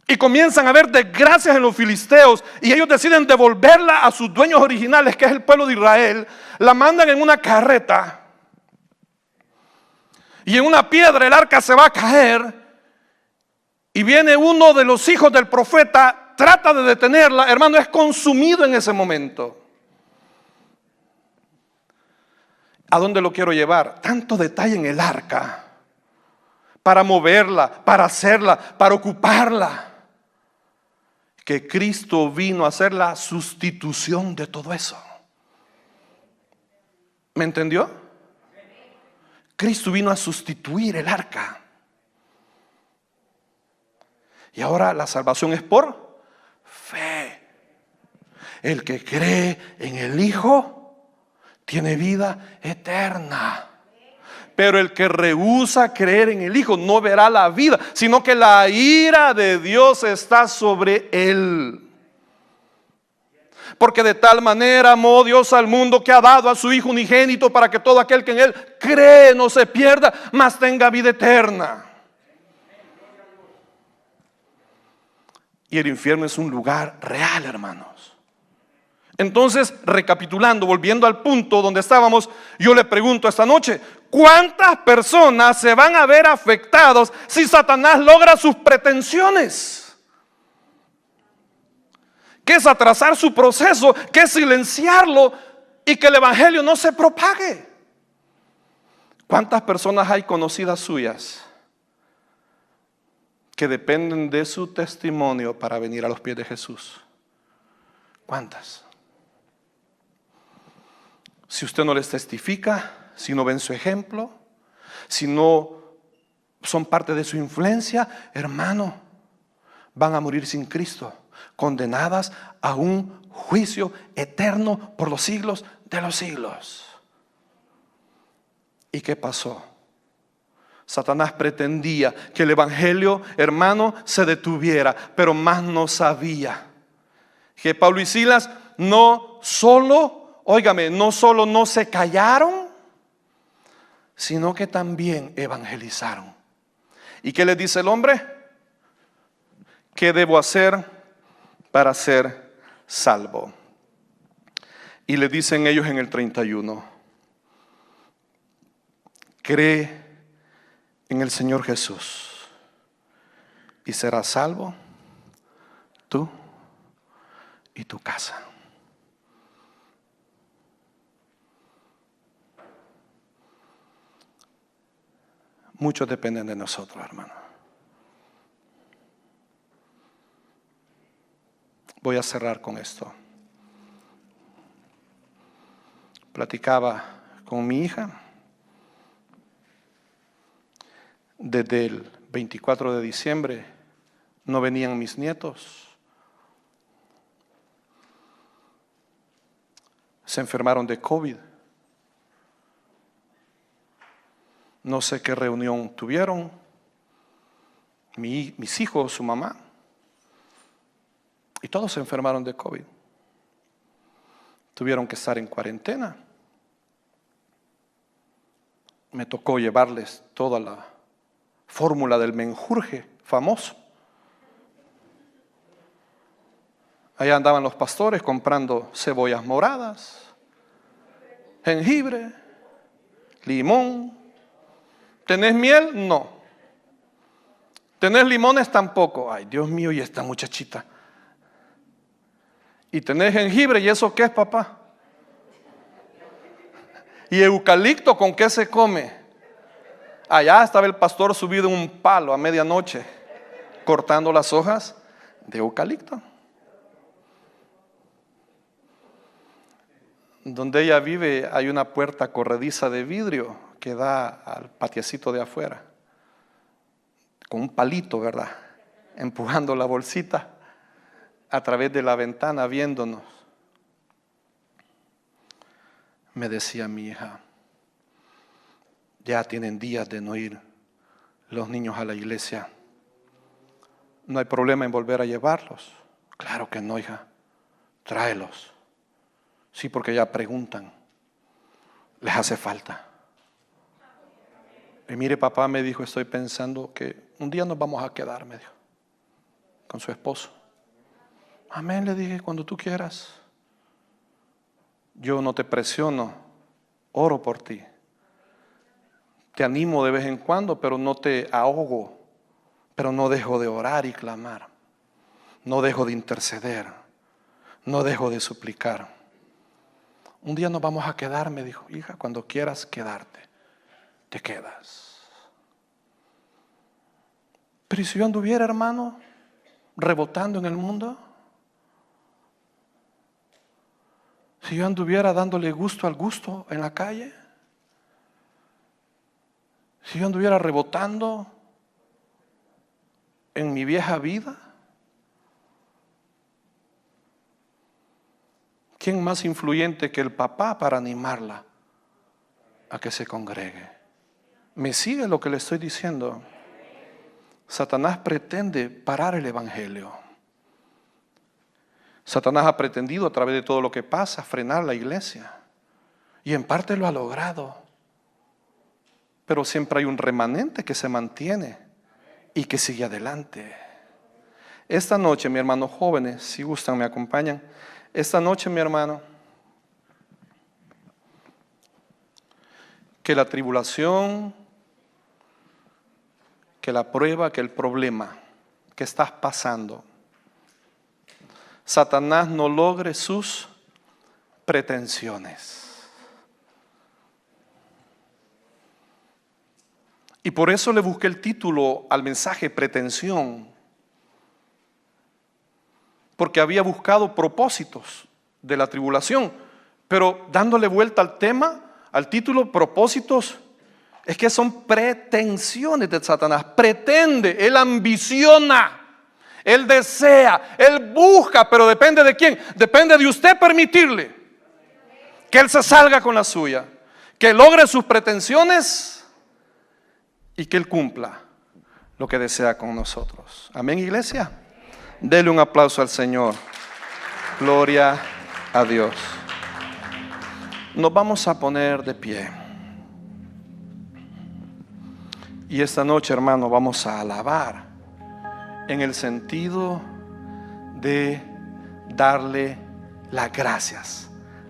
y comienzan a haber desgracias en los filisteos y ellos deciden devolverla a sus dueños originales, que es el pueblo de Israel, la mandan en una carreta y en una piedra el arca se va a caer y viene uno de los hijos del profeta, trata de detenerla, hermano, es consumido en ese momento. ¿A dónde lo quiero llevar? Tanto detalle en el arca para moverla, para hacerla, para ocuparla, que Cristo vino a hacer la sustitución de todo eso. ¿Me entendió? Cristo vino a sustituir el arca. Y ahora la salvación es por fe. El que cree en el Hijo tiene vida eterna. Pero el que rehúsa creer en el Hijo no verá la vida, sino que la ira de Dios está sobre él. Porque de tal manera amó Dios al mundo que ha dado a su Hijo unigénito para que todo aquel que en él cree no se pierda, mas tenga vida eterna. Y el infierno es un lugar real, hermanos. Entonces, recapitulando, volviendo al punto donde estábamos, yo le pregunto esta noche: ¿cuántas personas se van a ver afectados si Satanás logra sus pretensiones? ¿Qué es atrasar su proceso? ¿Qué es silenciarlo y que el evangelio no se propague? ¿Cuántas personas hay conocidas suyas que dependen de su testimonio para venir a los pies de Jesús? ¿Cuántas? Si usted no les testifica, si no ven su ejemplo, si no son parte de su influencia, hermano, van a morir sin Cristo, condenadas a un juicio eterno por los siglos de los siglos. ¿Y qué pasó? Satanás pretendía que el evangelio, hermano, se detuviera, pero más no sabía que Pablo y Silas no solo no se callaron, sino que también evangelizaron. ¿Y qué les dice el hombre? ¿Qué debo hacer para ser salvo? Y le dicen ellos en el 31: cree en el Señor Jesús y serás salvo tú y tu casa. Muchos dependen de nosotros, hermano. Voy a cerrar con esto. Platicaba con mi hija. Desde el 24 de diciembre no venían mis nietos. Se enfermaron de COVID. No sé qué reunión tuvieron. Mis hijos, su mamá. Y todos se enfermaron de COVID. Tuvieron que estar en cuarentena. Me tocó llevarles toda la fórmula del menjurje famoso. Allá andaban los pastores comprando cebollas moradas, jengibre, limón. ¿Tenés miel? No. ¿Tenés limones? Tampoco. Ay, Dios mío, y esta muchachita. ¿Y tenés jengibre? ¿Y eso qué es, papá? ¿Y eucalipto con qué se come? Allá estaba el pastor subido en un palo a medianoche, cortando las hojas de eucalipto. Donde ella vive hay una puerta corrediza de vidrio que da al patiecito de afuera, con un palito, ¿verdad? Empujando la bolsita a través de la ventana viéndonos. Me decía mi hija: ya tienen días de no ir los niños a la iglesia. ¿No hay problema en volver a llevarlos? Claro que no, hija. Tráelos. Sí, porque ya preguntan. Les hace falta. Y mire, papá, me dijo, estoy pensando que un día nos vamos a quedar, me dijo, con su esposo. Amén, le dije, cuando tú quieras. Yo no te presiono, oro por ti. Te animo de vez en cuando, pero no te ahogo. Pero no dejo de orar y clamar. No dejo de interceder. No dejo de suplicar. Un día nos vamos a quedar, me dijo, hija, cuando quieras quedarte, te quedas. Pero ¿y si yo anduviera, hermano, rebotando en el mundo? Si yo anduviera dándole gusto al gusto en la calle, si yo anduviera rebotando en mi vieja vida, ¿quién más influyente que el papá para animarla a que se congregue? ¿Me sigue lo que le estoy diciendo? Satanás pretende parar el evangelio. Satanás ha pretendido a través de todo lo que pasa frenar la iglesia. Y en parte lo ha logrado. Pero siempre hay un remanente que se mantiene y que sigue adelante. Esta noche, mi hermano, jóvenes, si gustan me acompañan. Esta noche, mi hermano, que la tribulación, que la prueba, que el problema que estás pasando, Satanás no logre sus pretensiones. Y por eso le busqué el título al mensaje, pretensión. Porque había buscado propósitos de la tribulación. Pero dándole vuelta al tema, al título, propósitos, es que son pretensiones de Satanás. Pretende, él ambiciona, él desea, él busca, pero depende de quién. Depende de usted permitirle que él se salga con la suya, que logre sus pretensiones y que él cumpla lo que desea con nosotros. Amén, iglesia. Dele un aplauso al Señor. Gloria a Dios. Nos vamos a poner de pie. Y esta noche, hermano, vamos a alabar en el sentido de darle las gracias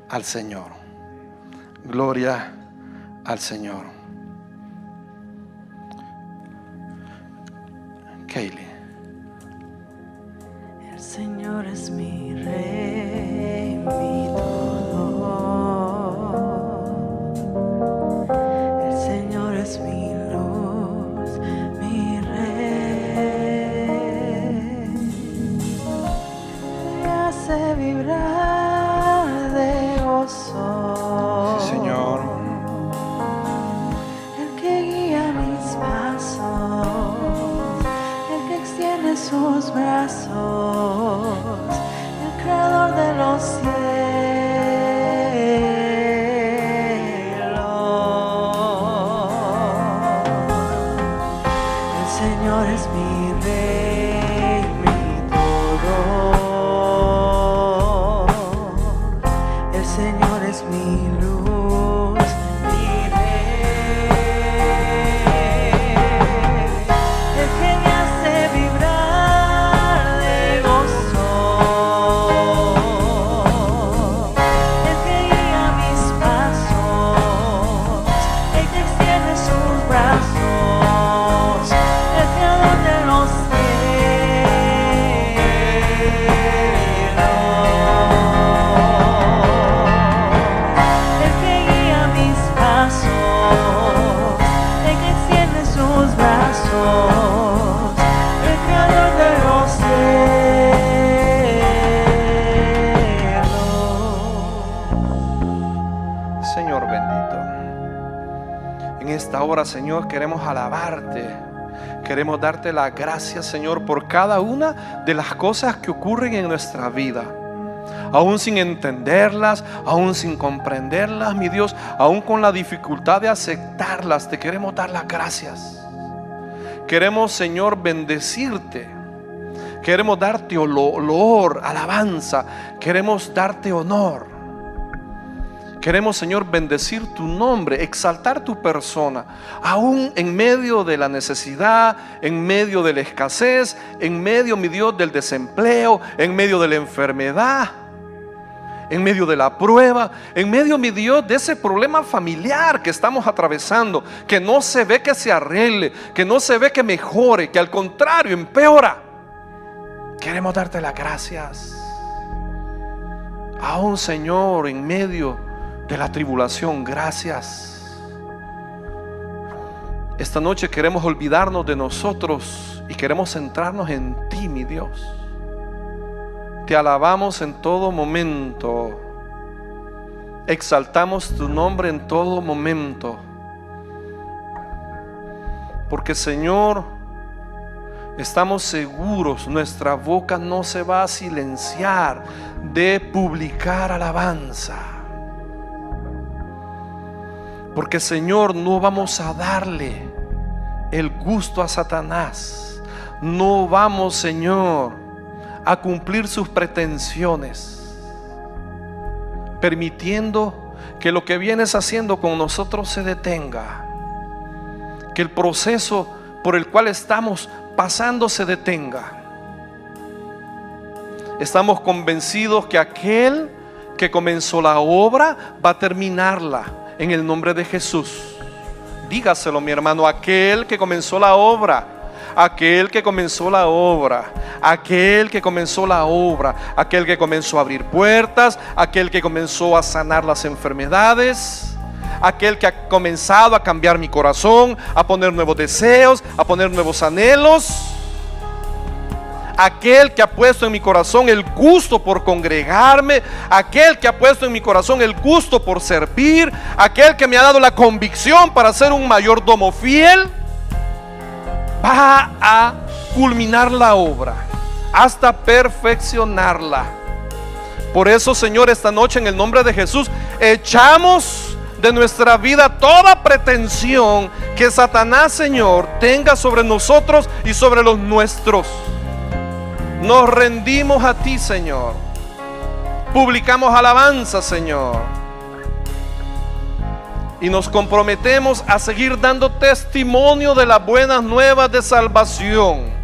al Señor. Gloria al Señor. Kaylee. El Señor es mi rey, mi todo. El Señor es mi luz, mi rey. Me hace vibrar de gozo. Sí, Señor. El que guía mis pasos, el que extiende sus brazos, el creador de los cielos. El Señor es mi rey, mi todo. El Señor es mi luz, mi rey. El que me hace vibrar de gozo, el que guía mis pasos, el que extiende sus brazos, el creador de los cielos, el que guía mis pasos, el que extiende sus brazos, el creador de los cielos. Señor bendito, en esta hora, Señor, queremos alabarte, queremos darte las gracias, Señor, por cada una de las cosas que ocurren en nuestra vida, aún sin entenderlas, aún sin comprenderlas, mi Dios, aún con la dificultad de aceptarlas, te queremos dar las gracias. Queremos, Señor, bendecirte. Queremos darte olor, alabanza. Queremos darte honor. Queremos, Señor, bendecir tu nombre, exaltar tu persona, aún en medio de la necesidad, en medio de la escasez, en medio, mi Dios, del desempleo, en medio de la enfermedad, en medio de la prueba, en medio, mi Dios, de ese problema familiar que estamos atravesando, que no se ve que se arregle, que no se ve que mejore, que al contrario empeora. Queremos darte las gracias. Aún, Señor, en medio de la tribulación, gracias. Esta noche queremos olvidarnos de nosotros y queremos centrarnos en ti, mi Dios. Te alabamos en todo momento, exaltamos tu nombre en todo momento, porque, Señor, estamos seguros, nuestra boca no se va a silenciar de publicar alabanza. Porque, Señor, no vamos a darle el gusto a Satanás. No vamos, Señor, a cumplir sus pretensiones, permitiendo que lo que vienes haciendo con nosotros se detenga, que el proceso por el cual estamos pasando se detenga. Estamos convencidos que aquel que comenzó la obra va a terminarla en el nombre de Jesús. Dígaselo, mi hermano, aquel que comenzó la obra, aquel que comenzó la obra, aquel que comenzó la obra, aquel que comenzó a abrir puertas, aquel que comenzó a sanar las enfermedades, aquel que ha comenzado a cambiar mi corazón, a poner nuevos deseos, a poner nuevos anhelos, aquel que ha puesto en mi corazón el gusto por congregarme, aquel que ha puesto en mi corazón el gusto por servir, aquel que me ha dado la convicción para ser un mayordomo fiel, va a culminar la obra hasta perfeccionarla. Por eso, Señor, esta noche en el nombre de Jesús echamos de nuestra vida toda pretensión que Satanás, Señor, tenga sobre nosotros y sobre los nuestros. Nos rendimos a ti, Señor. Publicamos alabanza, Señor, y nos comprometemos a seguir dando testimonio de las buenas nuevas de salvación.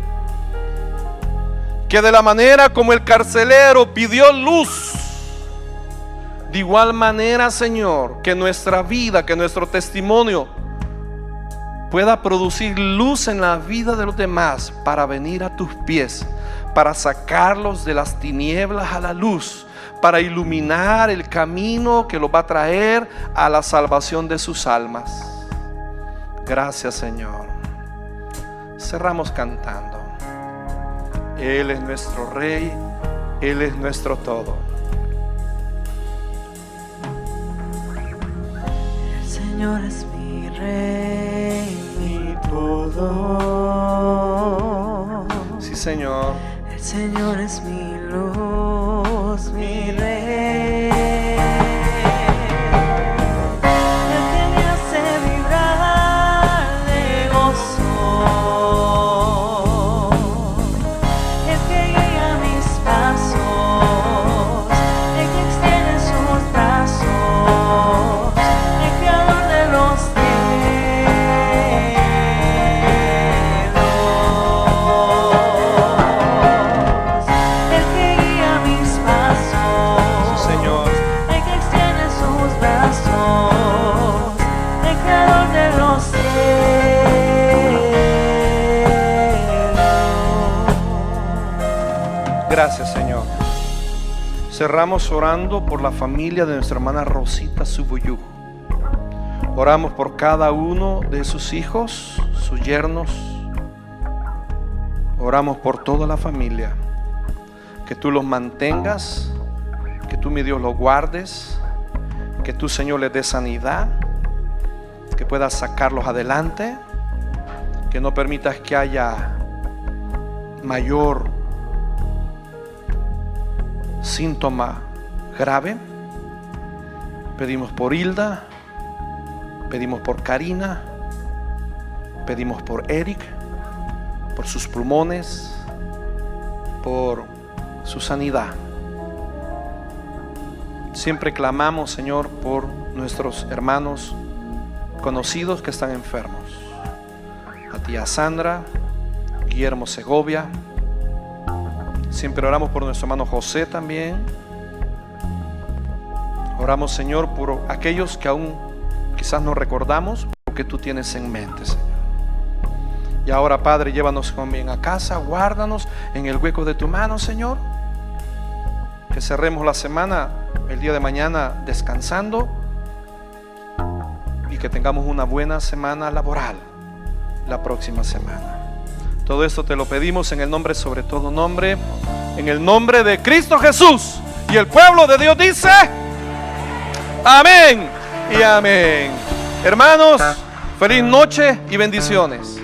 Que de la manera como el carcelero pidió luz, de igual manera, Señor, que nuestra vida, que nuestro testimonio pueda producir luz en la vida de los demás para venir a tus pies, para sacarlos de las tinieblas a la luz, para iluminar el camino que los va a traer a la salvación de sus almas. Gracias, Señor. Cerramos cantando. Él es nuestro Rey, Él es nuestro todo. El Señor es mi Rey, mi todo. Sí, Señor. El Señor es mi luz, mi Rey, el que me hace vibrar de gozo, el que guía mis pasos, el que extiende sus brazos, el creador de los Gracias, Señor. Cerramos orando por la familia de nuestra hermana Rosita Subuyú. Oramos por cada uno de sus hijos, sus yernos. Oramos por toda la familia. Que tú los mantengas, que tú, mi Dios, los guardes, que tú, Señor, les dé sanidad, que puedas sacarlos adelante, que no permitas que haya mayor síntoma grave. Pedimos por Hilda, pedimos por Karina, pedimos por Eric, por sus pulmones, por su sanidad. Siempre clamamos, Señor, por nuestros hermanos conocidos que están enfermos. A tía Sandra, Guillermo Segovia. Siempre oramos por nuestro hermano José también. Oramos, Señor, por aquellos que aún quizás no recordamos, lo que tú tienes en mente, Señor. Y ahora, Padre, llévanos con bien a casa, guárdanos en el hueco de tu mano, Señor. Que cerremos la semana, el día de mañana, descansando, y que tengamos una buena semana laboral la próxima semana. Todo esto te lo pedimos en el nombre sobre todo nombre, en el nombre de Cristo Jesús. Y el pueblo de Dios dice: amén y amén. Hermanos, feliz noche y bendiciones.